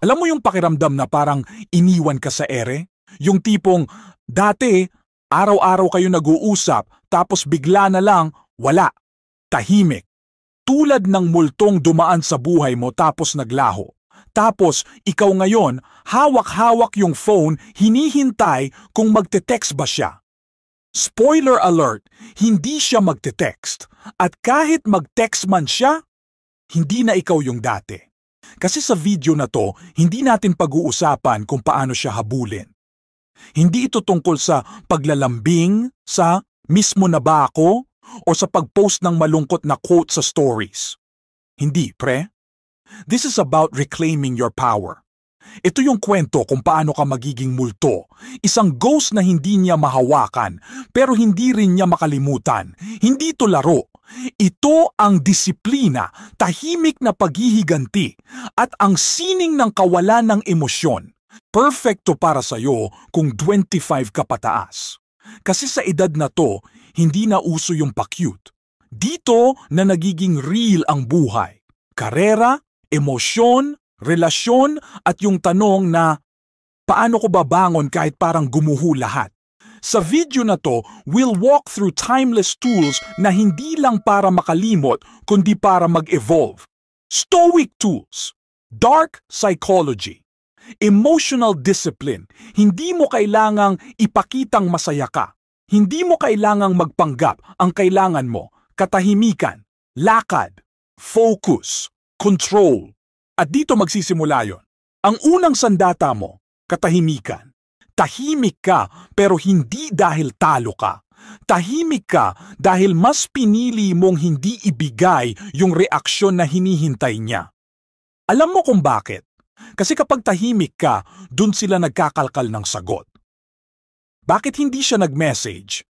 Alam mo yung pakiramdam na parang iniwan ka sa ere? Yung tipong, dati, araw-araw kayo nag-uusap, tapos bigla na lang, wala. Tahimik. Tulad ng multong dumaan sa buhay mo tapos naglaho. Tapos, ikaw ngayon, hawak-hawak yung phone, hinihintay kung magte-text ba siya. Spoiler alert, hindi siya magte-text. At kahit mag-text man siya, hindi na ikaw yung dati. Kasi sa video na to, hindi natin pag-uusapan kung paano siya habulin. Hindi ito tungkol sa paglalambing, sa mismo na ba ako, o sa pag-post ng malungkot na quote sa stories. Hindi, pre. This is about reclaiming your power. Ito yung kwento kung paano ka magiging multo. Isang ghost na hindi niya mahawakan, pero hindi rin niya makalimutan. Hindi ito laro. Ito ang disiplina, tahimik na paghihiganti, at ang sining ng kawalan ng emosyon. Perfecto para sa'yo kung 25 ka pataas. Kasi sa edad na to, hindi na uso yung pa-cute. Dito na nagiging real ang buhay. Karera, emosyon, relasyon, at yung tanong na, paano ko babangon kahit parang gumuho lahat? Sa video na to, we'll walk through timeless tools na hindi lang para makalimot, kundi para mag-evolve. Stoic tools, dark psychology, emotional discipline. Hindi mo kailangang ipakitang masaya ka. Hindi mo kailangang magpanggap. Ang kailangan mo, katahimikan, lakad, focus, control. At dito magsisimula yon. Ang unang sandata mo, katahimikan. Tahimik ka pero hindi dahil talo ka. Tahimik ka dahil mas pinili mong hindi ibigay yung reaksyon na hinihintay niya. Alam mo kung bakit? Kasi kapag tahimik ka, dun sila nagkakalkal ng sagot. Bakit hindi siya nag-message?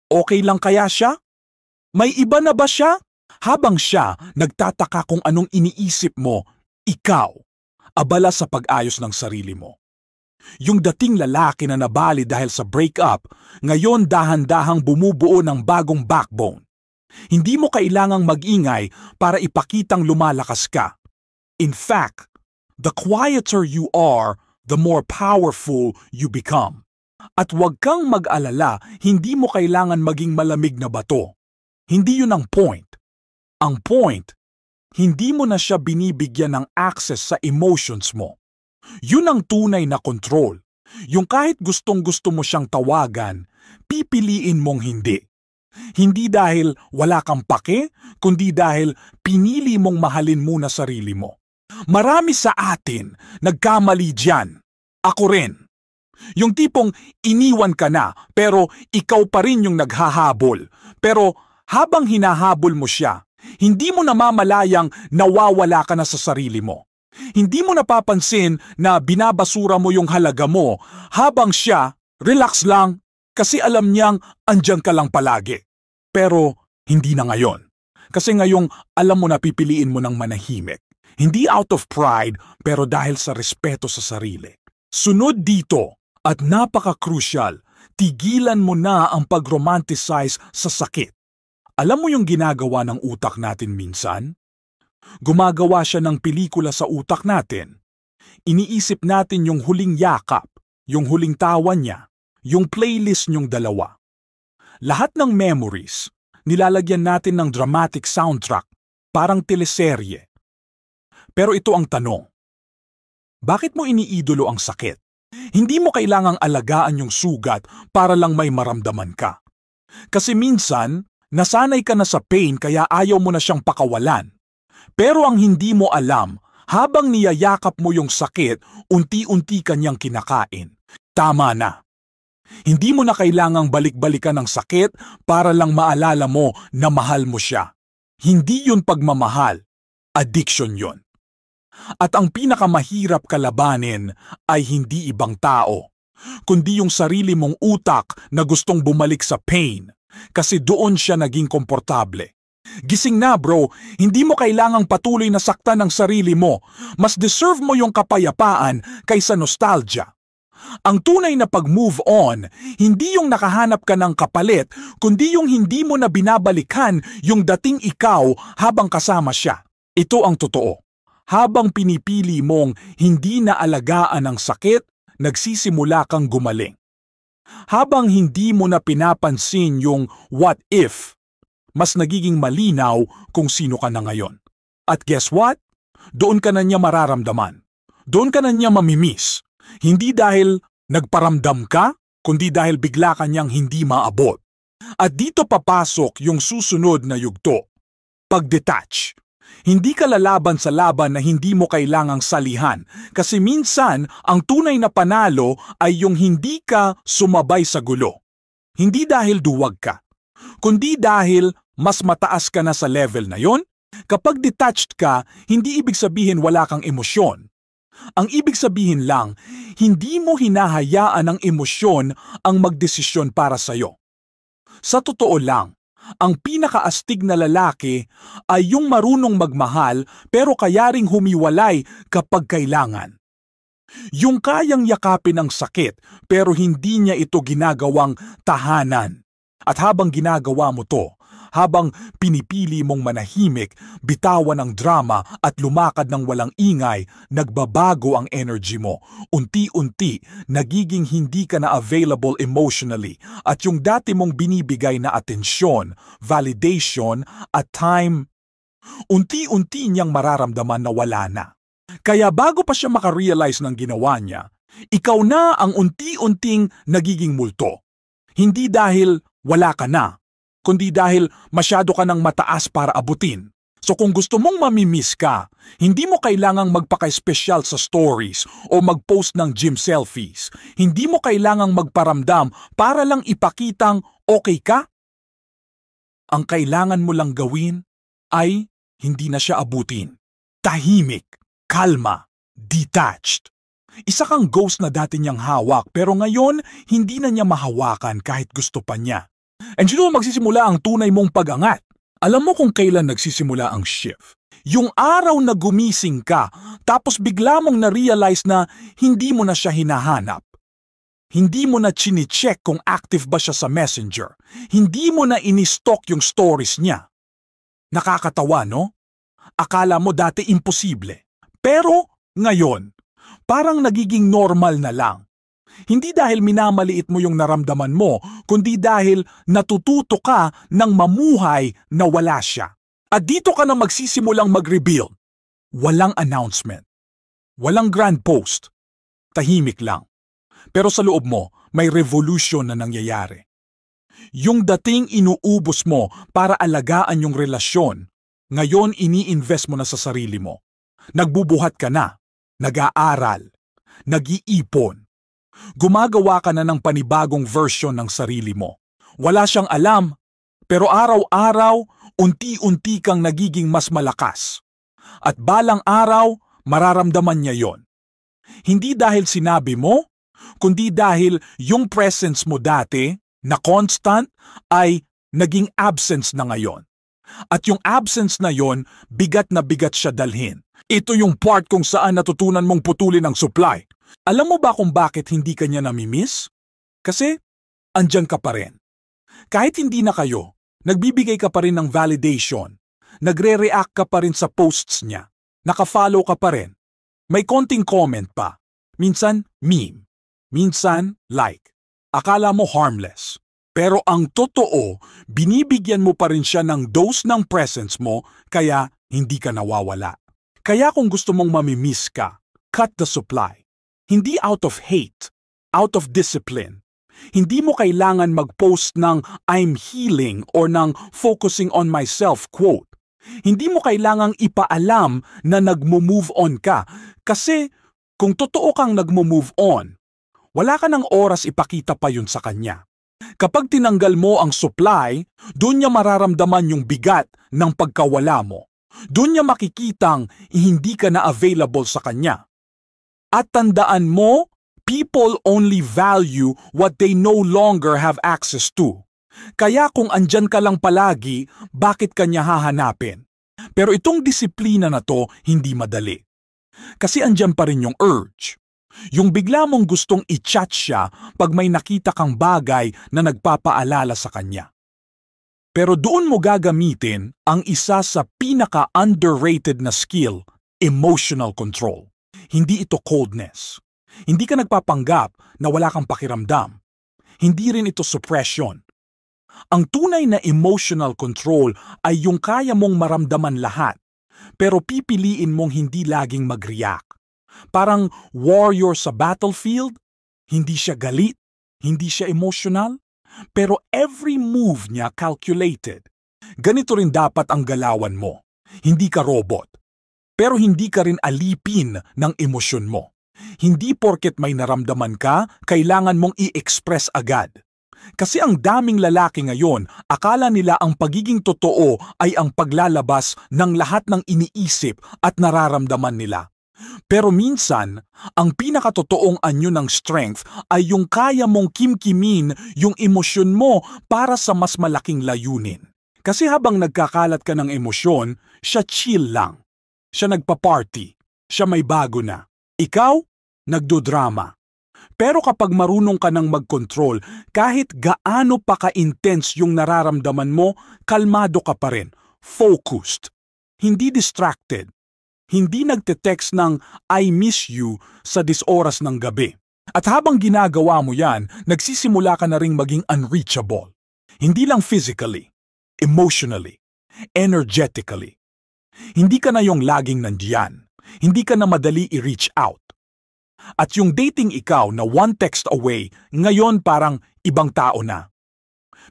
Okay lang kaya siya? May iba na ba siya? Habang siya nagtataka kung anong iniisip mo, ikaw, abala sa pag-ayos ng sarili mo. Yung dating lalaki na nabali dahil sa breakup, ngayon dahan-dahang bumubuo ng bagong backbone. Hindi mo kailangang mag-ingay para ipakitang lumalakas ka. In fact, the quieter you are, the more powerful you become. At huwag kang mag-alala, hindi mo kailangan maging malamig na bato. Hindi yun ang point. Ang point, hindi mo na siya binibigyan ng access sa emotions mo. Yun ang tunay na control. Yung kahit gustong-gusto mo siyang tawagan, pipiliin mong hindi. Hindi dahil wala kang pake, kundi dahil pinili mong mahalin muna sarili mo. Marami sa atin nagkamali diyan. Ako rin. Yung tipong iniwan ka na pero ikaw pa rin yung naghahabol. Pero habang hinahabol mo siya, hindi mo namamalayang nawawala ka na sa sarili mo. Hindi mo napapansin na binabasura mo yung halaga mo habang siya, relax lang, kasi alam niyang andyan ka lang palagi. Pero hindi na ngayon. Kasi ngayong alam mo na pipiliin mo ng manahimik. Hindi out of pride, pero dahil sa respeto sa sarili. Sunod dito, at napaka-crucial, tigilan mo na ang pag-romanticize sa sakit. Alam mo yung ginagawa ng utak natin minsan? Gumagawa siya ng pelikula sa utak natin. Iniisip natin yung huling yakap, yung huling tawa niya, yung playlist niyong dalawa. Lahat ng memories, nilalagyan natin ng dramatic soundtrack, parang teleserye. Pero ito ang tanong. Bakit mo iniidolo ang sakit? Hindi mo kailangang alagaan yung sugat para lang may maramdaman ka. Kasi minsan, nasanay ka na sa pain kaya ayaw mo na siyang pakawalan. Pero ang hindi mo alam, habang niyayakap mo yung sakit, unti-unti kanyang kinakain. Tama na. Hindi mo na kailangang balik-balikan ng sakit para lang maalala mo na mahal mo siya. Hindi yun pagmamahal. Addiction yun. At ang pinakamahirap kalabanin ay hindi ibang tao, kundi yung sarili mong utak na gustong bumalik sa pain kasi doon siya naging komportable. Gising na bro, hindi mo kailangang patuloy na saktan ng sarili mo. Mas deserve mo yung kapayapaan kaysa nostalgia. Ang tunay na pag-move on, hindi yung nakahanap ka ng kapalit, kundi yung hindi mo na binabalikan yung dating ikaw habang kasama siya. Ito ang totoo. Habang pinipili mong hindi na alagaan ang sakit, nagsisimula kang gumaling. Habang hindi mo na pinapansin yung what if, mas nagiging malinaw kung sino ka na ngayon. At guess what? Doon ka na niya mararamdaman. Doon ka na niya mamimiss. Hindi dahil nagparamdam ka, kundi dahil bigla ka niyang hindi maabot. At dito papasok yung susunod na yugto. Pag-detach. Hindi ka lalaban sa laban na hindi mo kailangang salihan kasi minsan ang tunay na panalo ay yung hindi ka sumabay sa gulo. Hindi dahil duwag ka, kundi dahil mas mataas ka na sa level na yon. Kapag detached ka, hindi ibig sabihin wala kang emosyon. Ang ibig sabihin lang, hindi mo hinahayaan ang emosyon ang magdesisyon para sa'yo. Sa totoo lang, ang pinakaastig na lalaki ay yung marunong magmahal pero kaya ring humiwalay kapag kailangan. Yung kayang yakapin ang sakit pero hindi niya ito ginagawang tahanan. At habang ginagawa mo to, habang pinipili mong manahimik, bitawan ang drama at lumakad ng walang ingay, nagbabago ang energy mo. Unti-unti, nagiging hindi ka na available emotionally at yung dati mong binibigay na atensyon, validation at time, unti-unti niyang mararamdaman na wala na. Kaya bago pa siya makarealize ng ginawa niya, ikaw na ang unti-unting nagiging multo. Hindi dahil wala ka na, kundi dahil masyado ka ng mataas para abutin. So kung gusto mong mamimiss ka, hindi mo kailangang magpaka-espesyal sa stories o mag-post ng gym selfies. Hindi mo kailangang magparamdam para lang ipakitang okay ka. Ang kailangan mo lang gawin ay hindi na siya abutin. Tahimik, kalma, detached. Isa kang ghost na dati niyang hawak pero ngayon hindi na niya mahawakan kahit gusto pa niya. And you know, magsisimula ang tunay mong pag-angat. Alam mo kung kailan nagsisimula ang shift? Yung araw na gumising ka, tapos bigla mong na-realize na hindi mo na siya hinahanap. Hindi mo na chine-check kung active ba siya sa messenger. Hindi mo na ini-stalk yung stories niya. Nakakatawa, no? Akala mo dati imposible. Pero ngayon, parang nagiging normal na lang. Hindi dahil minamaliit mo yung naramdaman mo, kundi dahil natututo ka ng mamuhay na wala siya. At dito ka na magsisimulang mag-rebuild. Walang announcement. Walang grand post. Tahimik lang. Pero sa loob mo, may revolution na nangyayari. Yung dating inuubos mo para alagaan yung relasyon, ngayon ini-invest mo na sa sarili mo. Nagbubuhat ka na, nag-aaral, nag-iipon. Gumagawa ka na ng panibagong version ng sarili mo. Wala siyang alam, pero araw-araw, unti-unti kang nagiging mas malakas. At balang araw, mararamdaman niya yon. Hindi dahil sinabi mo, kundi dahil yung presence mo dati, na constant, ay naging absence na ngayon. At yung absence na yon, bigat na bigat siya dalhin. Ito yung part kung saan natutunan mong putulin ang supply. Alam mo ba kung bakit hindi ka niya namimiss? Kasi, andyan ka pa rin. Kahit hindi na kayo, nagbibigay ka pa rin ng validation. Nagre-react ka pa rin sa posts niya. Naka-follow ka pa rin. May konting comment pa. Minsan, meme. Minsan, like. Akala mo harmless. Pero ang totoo, binibigyan mo pa rin siya ng dose ng presence mo, kaya hindi ka nawawala. Kaya kung gusto mong mamimiss ka, cut the supply. Hindi out of hate, out of discipline. Hindi mo kailangan mag-post ng I'm healing or ng focusing on myself quote. Hindi mo kailangang ipaalam na nagmo-move on ka kasi kung totoo kang nagmo-move on, wala ka ng oras ipakita pa yun sa kanya. Kapag tinanggal mo ang supply, doon niya mararamdaman yung bigat ng pagkawala mo. Doon niya makikitang hindi ka na available sa kanya. At tandaan mo, people only value what they no longer have access to. Kaya kung andyan ka lang palagi, bakit kanya hahanapin? Pero itong disiplina na to, hindi madali. Kasi andyan pa rin yung urge. Yung bigla mong gustong i-chat siya pag may nakita kang bagay na nagpapaalala sa kanya. Pero doon mo gagamitin ang isa sa pinaka-underrated na skill emotional control. Hindi ito coldness. Hindi ka nagpapanggap na wala kang pakiramdam. Hindi rin ito suppression. Ang tunay na emotional control ay yung kaya mong maramdaman lahat, pero pipiliin mong hindi laging mag-react. Parang warrior sa battlefield, hindi siya galit, hindi siya emotional, pero every move niya calculated. Ganito rin dapat ang galawan mo. Hindi ka robot. Pero hindi ka rin alipin ng emosyon mo. Hindi porket may naramdaman ka, kailangan mong i-express agad. Kasi ang daming lalaki ngayon, akala nila ang pagiging totoo ay ang paglalabas ng lahat ng iniisip at nararamdaman nila. Pero minsan, ang pinakatotoong anyo ng strength ay yung kaya mong kimkimin yung emosyon mo para sa mas malaking layunin. Kasi habang nagkakalat ka ng emosyon, siya chill lang. Siya nagpa-party. Siya may bago na. Ikaw, nagdodrama. Pero kapag marunong ka ng mag-control, kahit gaano pa ka-intense yung nararamdaman mo, kalmado ka pa rin. Focused. Hindi distracted. Hindi nagte-text ng I miss you sa 10 oras ng gabi. At habang ginagawa mo yan, nagsisimula ka na ring maging unreachable. Hindi lang physically, emotionally, energetically. Hindi ka na yung laging nandiyan. Hindi ka na madali i-reach out. At yung dating ikaw na one text away, ngayon parang ibang tao na.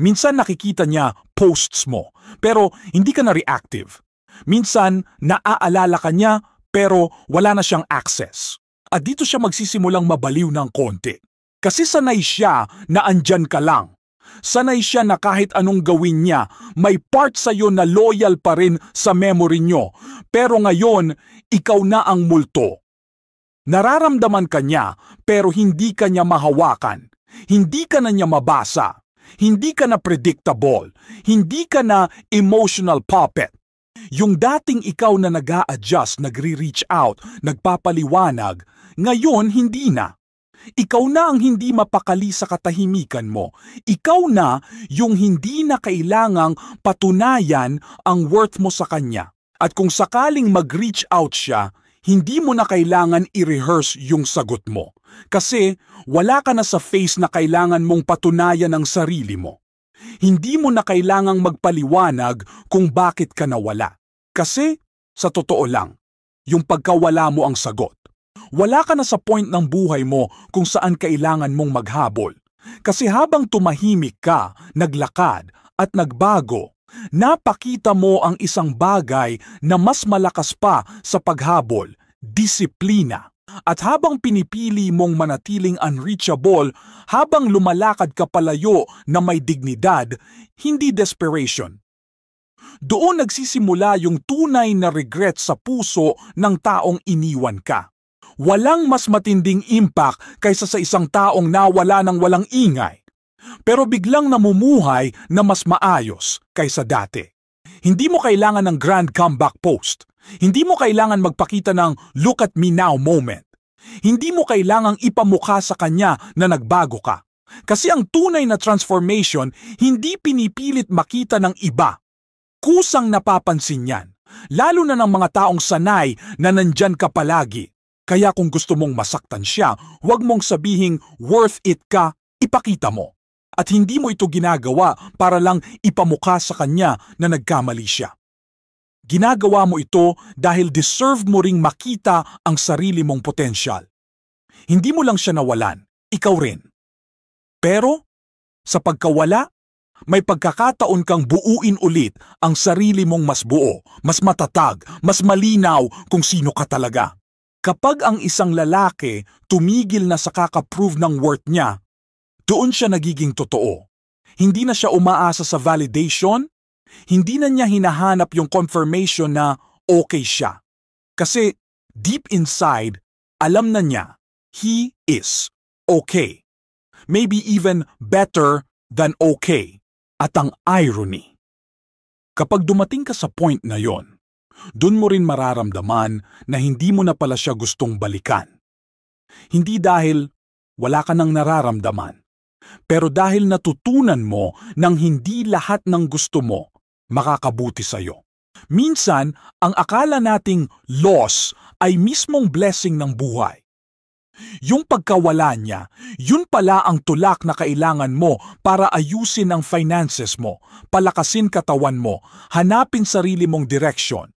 Minsan nakikita niya posts mo, pero hindi ka na reactive. Minsan naaalala ka niya, pero wala na siyang access. At dito siya magsisimulang mabaliw ng konti. Kasi sanay siya na andyan ka lang. Sanay siya na kahit anong gawin niya, may part sa'yo na loyal pa rin sa memory nyo. Pero ngayon, ikaw na ang multo. Nararamdaman ka niya, pero hindi ka niya mahawakan. Hindi ka na niya mabasa. Hindi ka na predictable. Hindi ka na emotional puppet. Yung dating ikaw na nag-a-adjust, nagre-reach out, nagpapaliwanag, ngayon hindi na. Ikaw na ang hindi mapakali sa katahimikan mo. Ikaw na yung hindi na kailangang patunayan ang worth mo sa kanya. At kung sakaling mag-reach out siya, hindi mo na kailangan i-rehearse yung sagot mo. Kasi wala ka na sa phase na kailangan mong patunayan ang sarili mo. Hindi mo na kailangang magpaliwanag kung bakit ka nawala. Kasi, sa totoo lang, yung pagkawala mo ang sagot. Wala ka na sa point ng buhay mo kung saan kailangan mong maghabol. Kasi habang tumahimik ka, naglakad at nagbago, napakita mo ang isang bagay na mas malakas pa sa paghabol, disiplina. At habang pinipili mong manatiling unreachable, habang lumalakad ka palayo na may dignidad, hindi desperation. Doon nagsisimula yung tunay na regret sa puso ng taong iniwan ka. Walang mas matinding impact kaysa sa isang taong nawala ng walang ingay, pero biglang namumuhay na mas maayos kaysa dati. Hindi mo kailangan ng grand comeback post. Hindi mo kailangan magpakita ng look at me now moment. Hindi mo kailangang ipamukha sa kanya na nagbago ka. Kasi ang tunay na transformation, hindi pinipilit makita ng iba. Kusang napapansin yan, lalo na ng mga taong sanay na nandyan ka palagi. Kaya kung gusto mong masaktan siya, huwag mong sabihing worth it ka, ipakita mo. At hindi mo ito ginagawa para lang ipamukha sa kanya na nagkamali siya. Ginagawa mo ito dahil deserve mo ring makita ang sarili mong potensyal. Hindi mo lang siya nawalan, ikaw rin. Pero, sa pagkawala, may pagkakataon kang buuin ulit ang sarili mong mas buo, mas matatag, mas malinaw kung sino ka talaga. Kapag ang isang lalaki tumigil na sa kaka-prove ng worth niya, doon siya nagiging totoo. Hindi na siya umaasa sa validation, hindi na niya hinahanap yung confirmation na okay siya. Kasi deep inside, alam na niya, he is okay. Maybe even better than okay. At ang irony, kapag dumating ka sa point na yon, doon mo rin mararamdaman na hindi mo na pala siya gustong balikan. Hindi dahil wala ka nang nararamdaman, pero dahil natutunan mo nang hindi lahat ng gusto mo makakabuti sa'yo. Minsan, ang akala nating loss ay mismong blessing ng buhay. Yung pagkawala niya, yun pala ang tulak na kailangan mo para ayusin ang finances mo, palakasin katawan mo, hanapin sarili mong direksyon.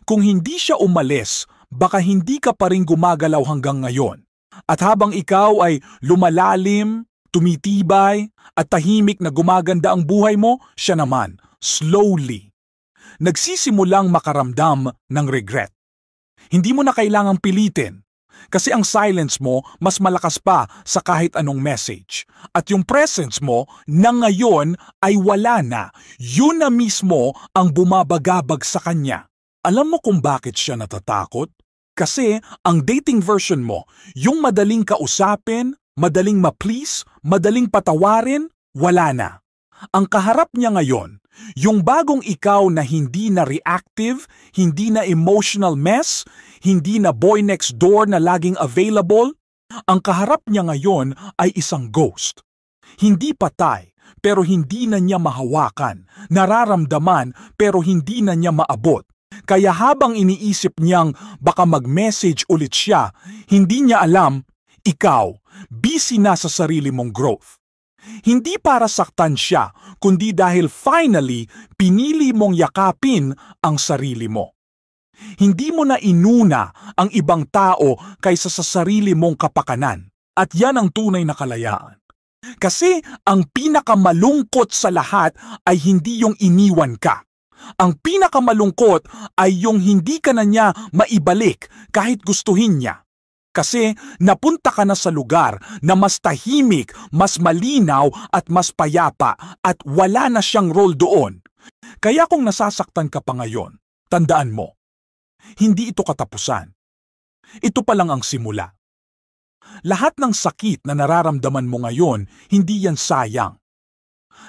Kung hindi siya umalis, baka hindi ka pa rin gumagalaw hanggang ngayon. At habang ikaw ay lumalalim, tumitibay, at tahimik na gumaganda ang buhay mo, siya naman, slowly, nagsisimulang makaramdam ng regret. Hindi mo na kailangang pilitin. Kasi ang silence mo mas malakas pa sa kahit anong message. At yung presence mo na ngayon ay wala na. Yun na mismo ang bumabagabag sa kanya. Alam mo kung bakit siya natatakot? Kasi ang dating version mo, yung madaling kausapin, madaling ma-please, madaling patawarin, wala na. Ang kaharap niya ngayon, yung bagong ikaw na hindi na reactive, hindi na emotional mess, hindi na boy next door na laging available, ang kaharap niya ngayon ay isang ghost. Hindi patay, pero hindi na niya mahawakan, nararamdaman, pero hindi na niya maabot. Kaya habang iniisip niyang baka mag-message ulit siya, hindi niya alam, ikaw, busy na sa sarili mong growth. Hindi para saktan siya, kundi dahil finally, pinili mong yakapin ang sarili mo. Hindi mo na inuna ang ibang tao kaysa sa sarili mong kapakanan. At yan ang tunay na kalayaan. Kasi ang pinakamalungkot sa lahat ay hindi yung iniwan ka. Ang pinakamalungkot ay yung hindi ka na niya maibalik kahit gustuhin niya. Kasi napunta ka na sa lugar na mas tahimik, mas malinaw at mas payapa at wala na siyang role doon. Kaya kung nasasaktan ka pa ngayon, tandaan mo, hindi ito katapusan. Ito pa lang ang simula. Lahat ng sakit na nararamdaman mo ngayon, hindi yan sayang.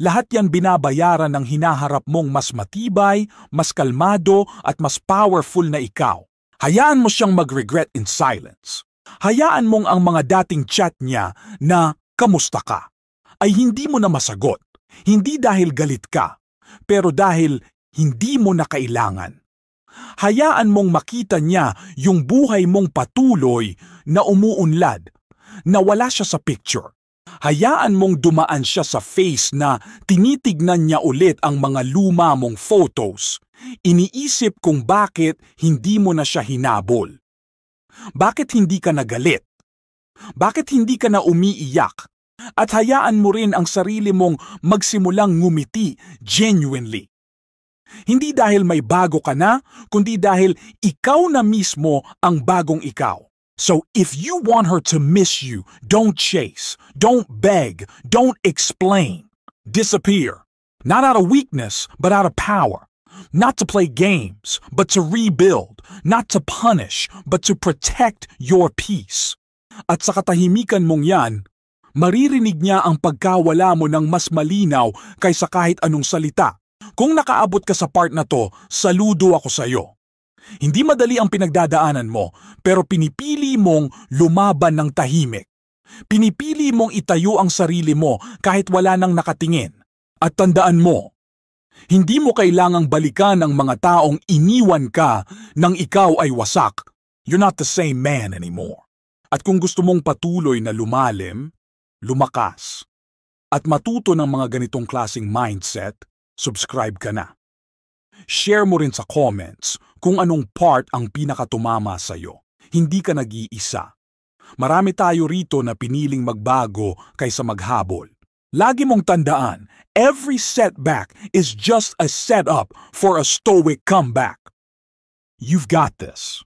Lahat yan binabayaran ng hinaharap mong mas matibay, mas kalmado at mas powerful na ikaw. Hayaan mo siyang mag-regret in silence. Hayaan mong ang mga dating chat niya na kamusta ka ay hindi mo na masagot. Hindi dahil galit ka, pero dahil hindi mo na kailangan. Hayaan mong makita niya yung buhay mong patuloy na umuunlad, na wala siya sa picture. Hayaan mong dumaan siya sa face na tinitignan niya ulit ang mga luma mong photos. Iniisip kung bakit hindi mo na siya hinabol. Bakit hindi ka nagalit? Bakit hindi ka na umiiyak? At hayaan mo rin ang sarili mong magsimulang ngumiti genuinely. Hindi dahil may bago ka na, kundi dahil ikaw na mismo ang bagong ikaw. So if you want her to miss you, don't chase, don't beg, don't explain. Disappear. Not out of weakness, but out of power. Not to play games, but to rebuild. Not to punish, but to protect your peace. At sa katahimikan mong yan, maririnig niya ang pagkawala mo ng mas malinaw kaysa kahit anong salita. Kung nakaabot ka sa part na to, saludo ako sa iyo. Hindi madali ang pinagdadaanan mo, pero pinipili mong lumaban ng tahimik. Pinipili mong itayo ang sarili mo kahit wala nang nakatingin. At tandaan mo, hindi mo kailangang balikan ang mga taong iniwan ka nang ikaw ay wasak. You're not the same man anymore. At kung gusto mong patuloy na lumalim, lumakas, at matuto ng mga ganitong klaseng mindset, subscribe ka na. Share mo rin sa comments kung anong part ang pinakatumama sa'yo. Hindi ka nag-iisa. Marami tayo rito na piniling magbago kaysa maghabol. Lagi mong tandaan, every setback is just a setup for a stoic comeback. You've got this.